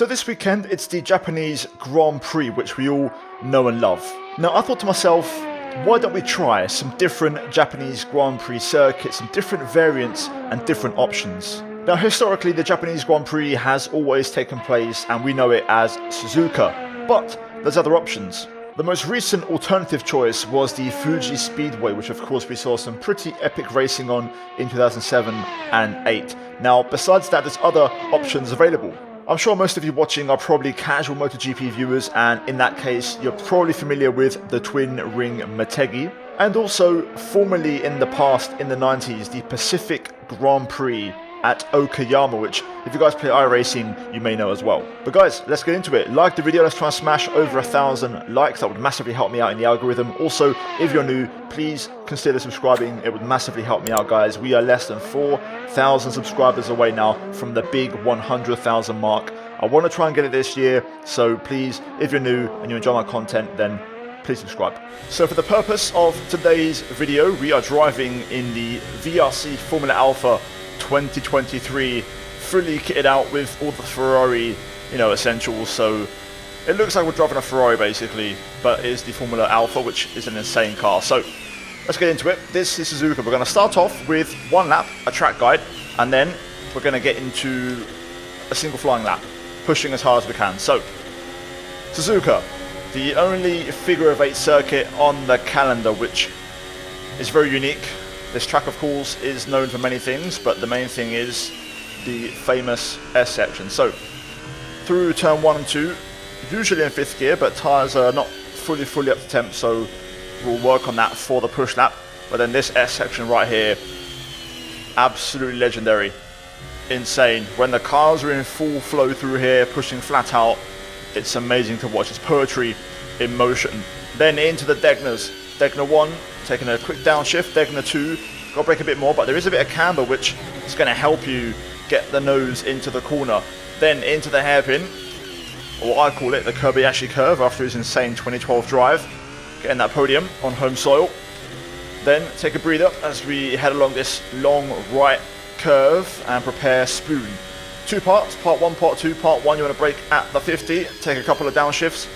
So this weekend it's the Japanese Grand Prix, which we all know and love. Now I thought to myself, why don't we try some different Japanese Grand Prix circuits, some different variants and different options. Now historically the Japanese Grand Prix has always taken place and we know it as Suzuka, but there's other options. The most recent alternative choice was the Fuji Speeday, which of course we saw some pretty epic racing on in 2007 and 8. Now besides that there's other options available. I'm sure most of you watching are probably casual MotoGP viewers, and in that case you're probably familiar with the twin ring Motegi, and also formerly in the past in the 90s the Pacific Grand Prix at Okayama, which if you guys play iRacing you may know as well. But guys, let's get into it. Like the video, let's try and smash over 1,000 likes. That would massively help me out in the algorithm. Also, if you're new, please consider subscribing. It would massively help me out, guys. We are less than 4,000 subscribers away now from the big 100,000 mark. I want to try and get it this year, so please, if you're new and you enjoy my content, then please subscribe. So for the purpose of today's video, we are driving in the VRC Formula Alpha 2023, fully kitted out with all the Ferrari, essentials. So it looks like we're driving a Ferrari basically, but it is the Formula Alpha, which is an insane car. So let's get into it. This is Suzuka. We're going to start off with one lap, a track guide, and then we're going to get into a single flying lap, pushing as hard as we can. So Suzuka, the only figure of 8 circuit on the calendar, which is very unique. This track, of course, is known for many things, but the main thing is the famous S section. So, through turn 1 and 2, usually in 5th gear, but tyres are not fully up to temp, so we'll work on that for the push lap. But then this S section right here, absolutely legendary. Insane. When the cars are in full flow through here, pushing flat out, it's amazing to watch. It's poetry in motion. Then into the Degners. Degner 1, taking a quick downshift. Degner 2, got to brake a bit more, but there is a bit of camber which is going to help you get the nose into the corner. Then into the hairpin, or what I call it, the Kobayashi curve after his insane 2012 drive. Getting that podium on home soil. Then take a breather as we head along this long right curve and prepare spoon. 2 parts, part 1, part 2. Part 1 you want to brake at the 50, take a couple of downshifts,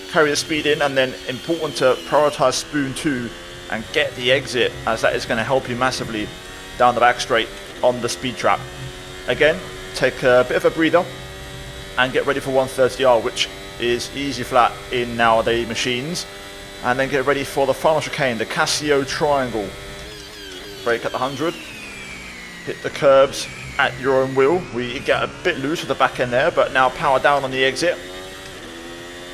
carry the speed in, and then important to prioritize spoon 2 and get the exit, as that is going to help you massively down the back straight on the speed trap. Again, take a bit of a breather and get ready for 130R, which is easy flat in nowadays machines, and then get ready for the final chicane, the Casio triangle. Brake at the 100, hit the curbs at your own will. We get a bit loose with the back end there, but now power down on the exit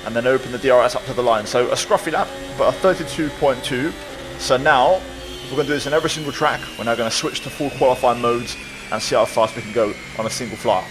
and then open the DRS up to the line. So a scruffy lap, but a 32.2. So now we're going to do this in every single track. We're now going to switch to full qualifying modes and see how fast we can go on a single flyer.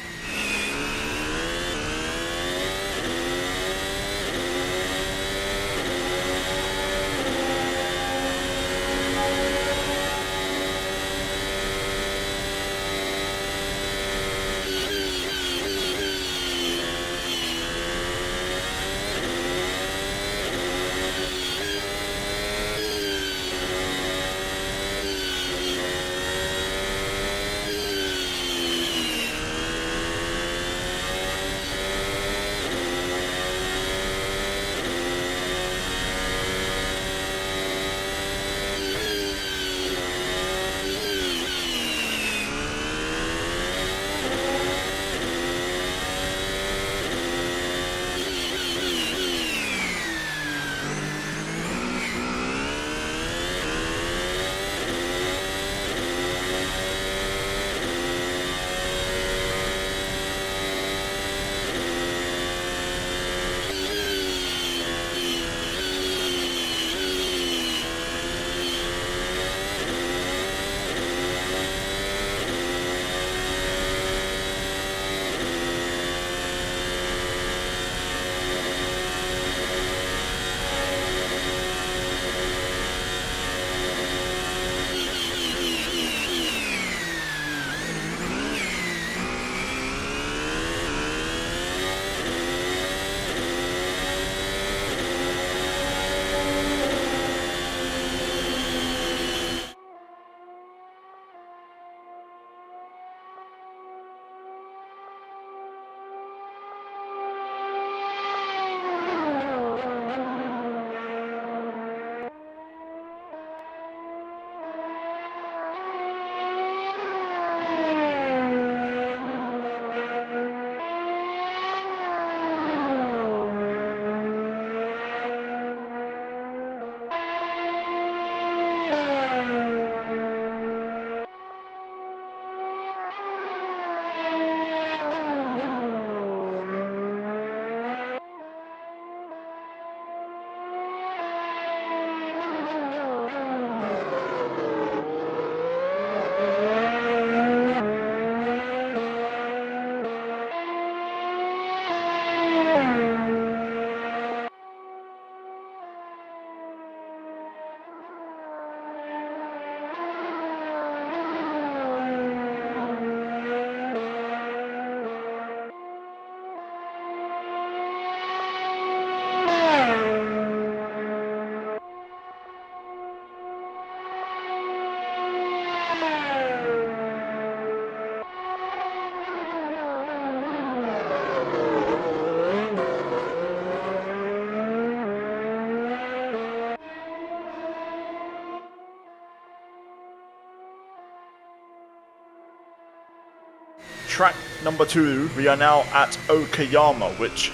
track number 2, we are now at Okayama, which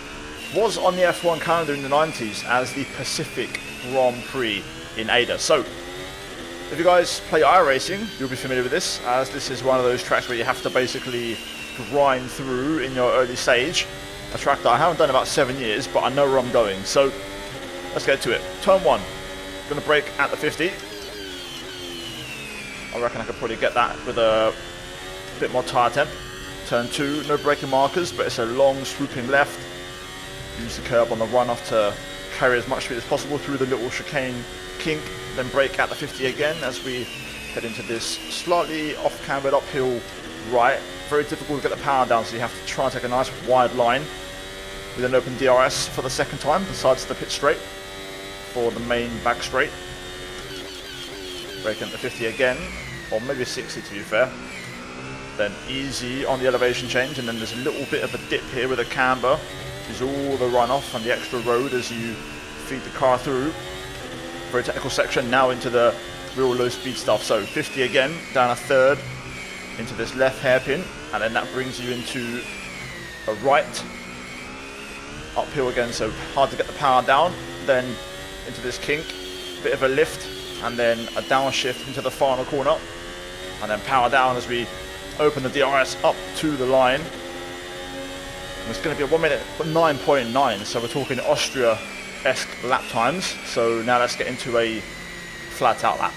was on the F1 calendar in the 90s as the Pacific Grand Prix in Ada. So, if you guys play iRacing, you'll be familiar with this, as this is one of those tracks where you have to basically grind through in your early stage. A track that I haven't done in about 7 years, but I know where I'm going. So, let's get to it. Turn 1, going to brake at the 50. I reckon I could probably get that with a bit more tyre temp. Turn 2, no braking markers, but it's a long swooping left. Use the curb on the runoff to carry as much speed as possible through the little chicane kink. Then brake at the 50 again as we head into this slightly off-cambered uphill right. Very difficult to get the power down, so you have to try and take a nice wide line. We then open DRS for the second time, besides the pit straight for the main back straight. Braking at the 50 again, or maybe 60 to be fair. Then easy on the elevation change, and then there's a little bit of a dip here with a camber. This is all the runoff and the extra road as you feed the car through. Very technical section, now into the real low speed stuff. So 50 again, down a third, into this left hairpin, and then that brings you into a right, uphill again, so hard to get the power down. Then into this kink, bit of a lift, and then a downshift into the final corner, and then power down as we open the DRS up to the line. And it's going to be a 1 minute 9.9, so we're talking Austria-esque lap times. So now let's get into a flat out lap.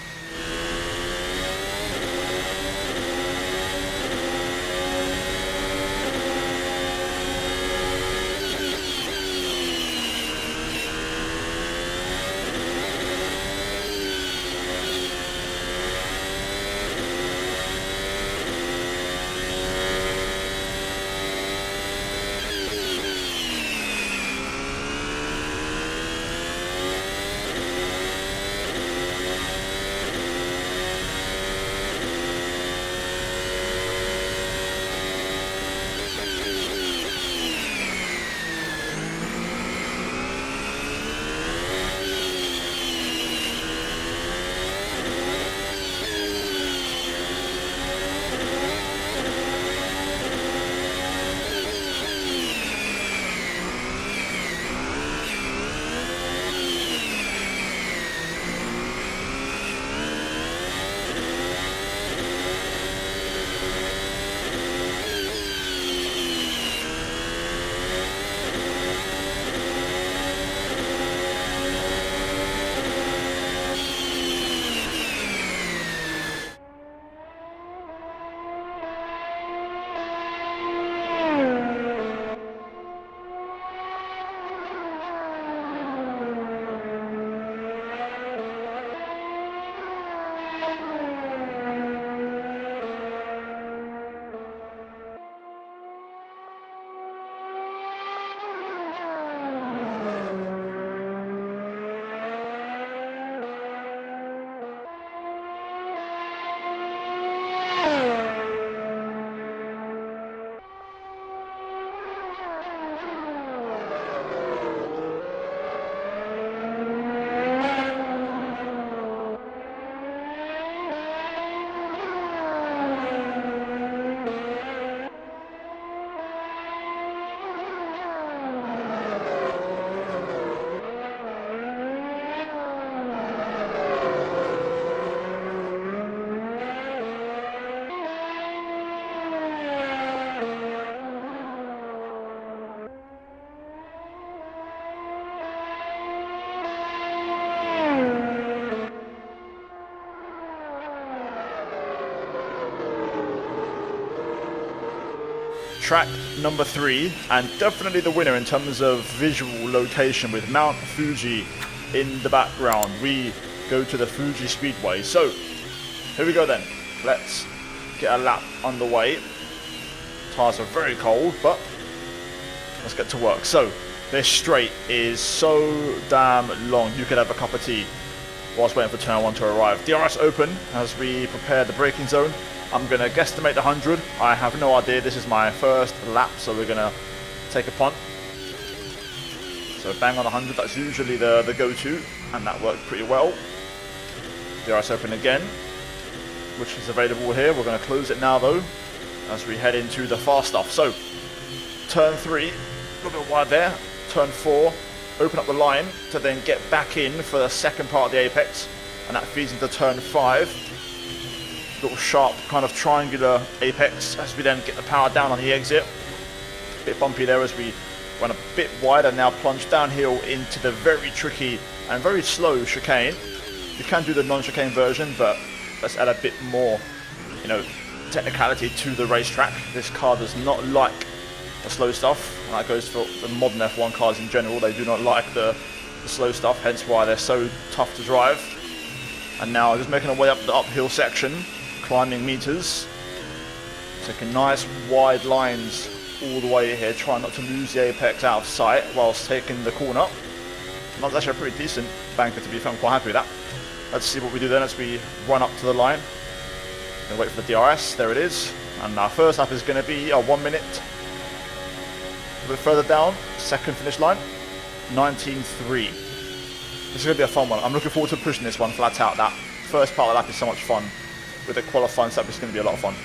Track number 3, and definitely the winner in terms of visual location with Mount Fuji in the background. We go to the Fuji Speedway. So here we go then. Let's get a lap underway. Tires are very cold, but let's get to work. So this straight is so damn long. You could have a cup of tea whilst waiting for turn 1 to arrive. DRS open as we prepare the braking zone. I'm going to guesstimate the 100. I have no idea. This is my first lap, so we're going to take a punt. So bang on 100, that's usually the go-to, and that worked pretty well. DRS open again, which is available here. We're going to close it now though. as we head into the fast stuff. So, turn 3, a little bit wide there. Turn 4, open up the line to then get back in for the second part of the apex, and that feeds into turn 5. Little sharp kind of triangular apex as we then get the power down on the exit. A bit bumpy there as we run a bit wide and now plunge downhill into the very tricky and very slow chicane. You can do the non-chicane version, but let's add a bit more, technicality to the racetrack. This car does not like the slow stuff, and that goes for the modern F1 cars in general. They do not like the slow stuff, hence why they're so tough to drive. And now just making our way up the uphill section, climbing meters, taking nice wide lines all the way here, trying not to lose the apex out of sight whilst taking the corner. And that's actually a pretty decent banker, to be fair. I'm quite happy with that. Let's see what we do then as we run up to the line. Gonna wait for the DRS, there it is. And our first lap is going to be a 1 minute. A bit further down, second finish line, 19.3. This is going to be a fun one. I'm looking forward to pushing this one flat out. That first part of the lap is so much fun. With the qualifying stuff, it's going to be a lot of fun.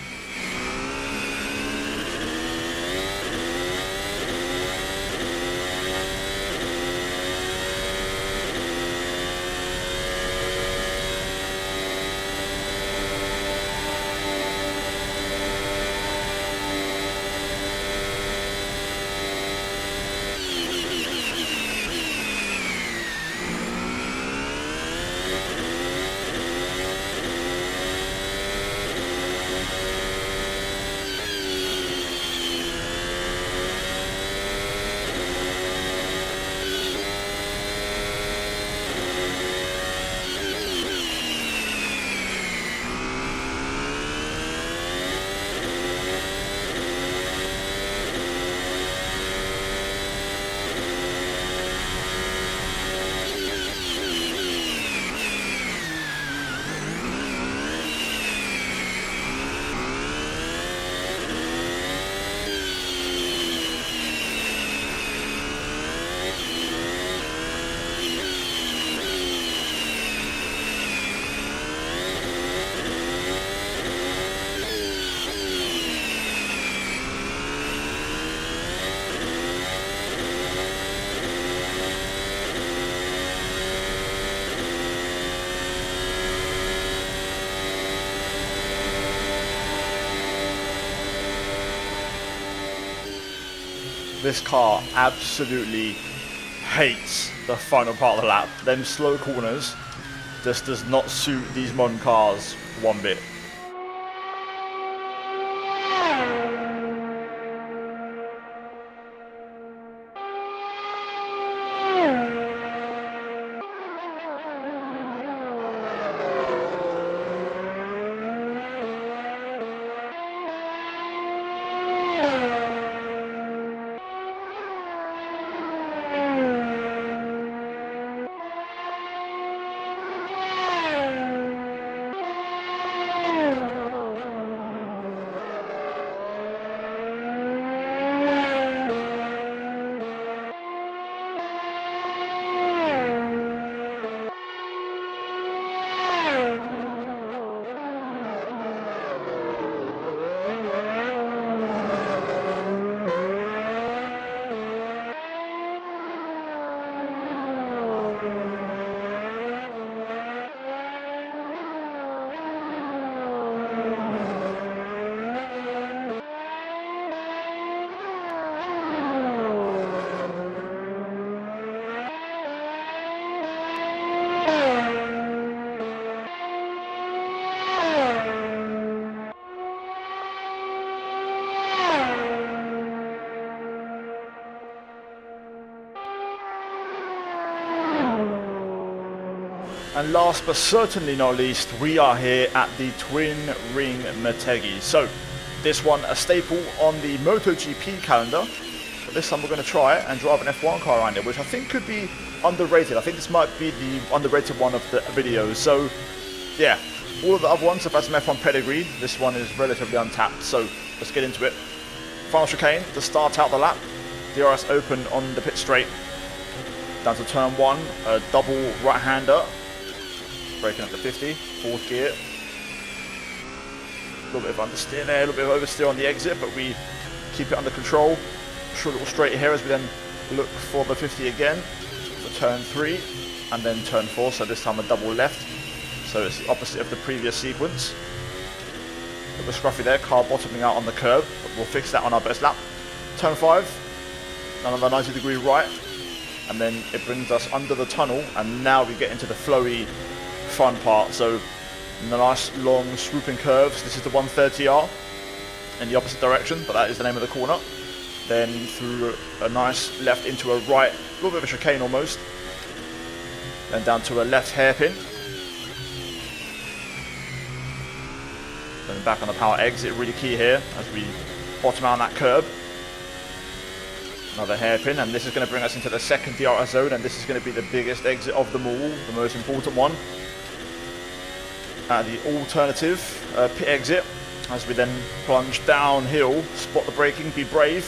This car absolutely hates the final part of the lap. Them slow corners just does not suit these modern cars one bit. And last but certainly not least, we are here at the Twin Ring Motegi. So this one a staple on the MotoGP calendar, but this time we're going to try it and drive an F1 car around it, which I think could be underrated. I think this might be the underrated one of the videos. So yeah, all of the other ones have had some F1 pedigree. This one is relatively untapped, so let's get into it. Final chicane to start out the lap. DRS open on the pit straight. Down to turn 1, a double right-hander. Braking up to 50, fourth gear. little bit of understeer there, a little bit of oversteer on the exit, but we keep it under control. Short little straight here as we then look for the 50 again for turn 3 and then turn 4, so this time a double left. So it's the opposite of the previous sequence. It was scruffy there, car bottoming out on the curb, but we'll fix that on our best lap. Turn 5, another 90-degree right, and then it brings us under the tunnel, and now we get into the flowy, fun part. So the nice long swooping curves. This is the 130R in the opposite direction, but that is the name of the corner. Then through a nice left into a right, a little bit of a chicane almost. Then down to a left hairpin. Then back on the power exit, really key here as we bottom out on that curb. Another hairpin, and this is going to bring us into the second DRS zone, and this is going to be the biggest exit of them all, the most important one. The alternative pit exit, as we then plunge downhill, spot the braking, be brave.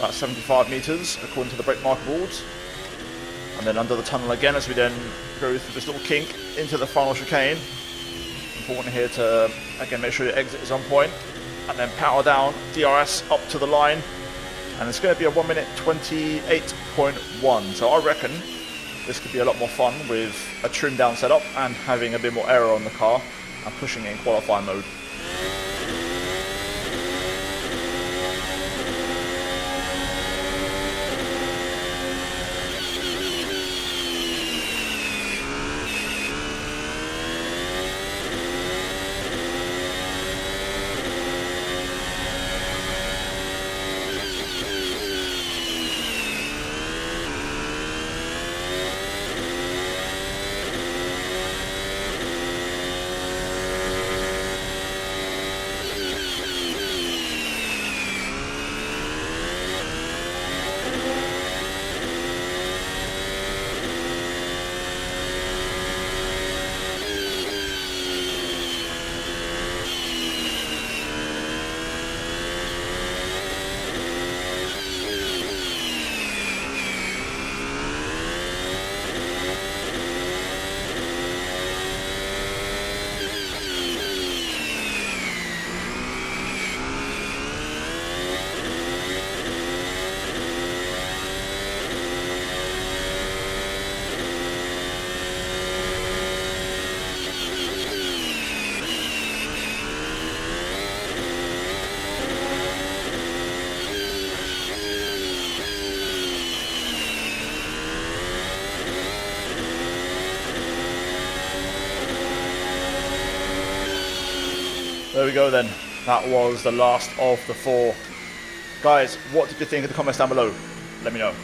About 75 meters according to the brake marker boards. And then under the tunnel again as we then go through this little kink into the final chicane. Important here to, again, make sure your exit is on point. And then power down, DRS up to the line. And it's going to be a 1 minute 28.1. So I reckon this could be a lot more fun with a trimmed down setup and having a bit more aero on the car and pushing it in qualifying mode. There we go then. That was the last of the 4. Guys, what did you think in the comments down below? Let me know.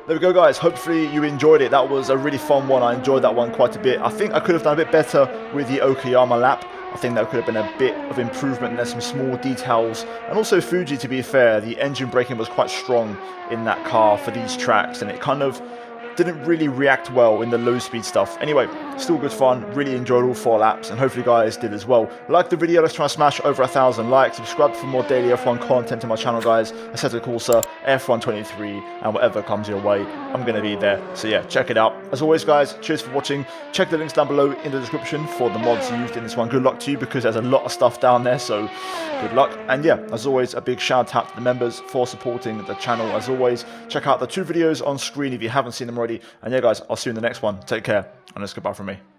There we go, guys. Hopefully you enjoyed it. That was a really fun one. I enjoyed that one quite a bit. I think I could have done a bit better with the Okayama lap. I think that could have been a bit of improvement. There's some small details. And also Fuji, to be fair, the engine braking was quite strong in that car for these tracks. And it kind of didn't really react well in the low speed stuff. Anyway, still good fun, really enjoyed all 4 laps, and hopefully you guys did as well. Like the video, let's try and smash over 1,000 likes. Subscribe for more daily F1 content on my channel, guys. Assetto Corsa, F1 23, and whatever comes your way, I'm going to be there. So yeah, check it out. As always, guys, cheers for watching. Check the links down below in the description for the mods used in this one. Good luck to you, because there's a lot of stuff down there, so good luck. And yeah, as always, a big shout out to the members for supporting the channel. As always, check out the 2 videos on screen if you haven't seen them already. And yeah, guys, I'll see you in the next one. Take care, and it's goodbye from me.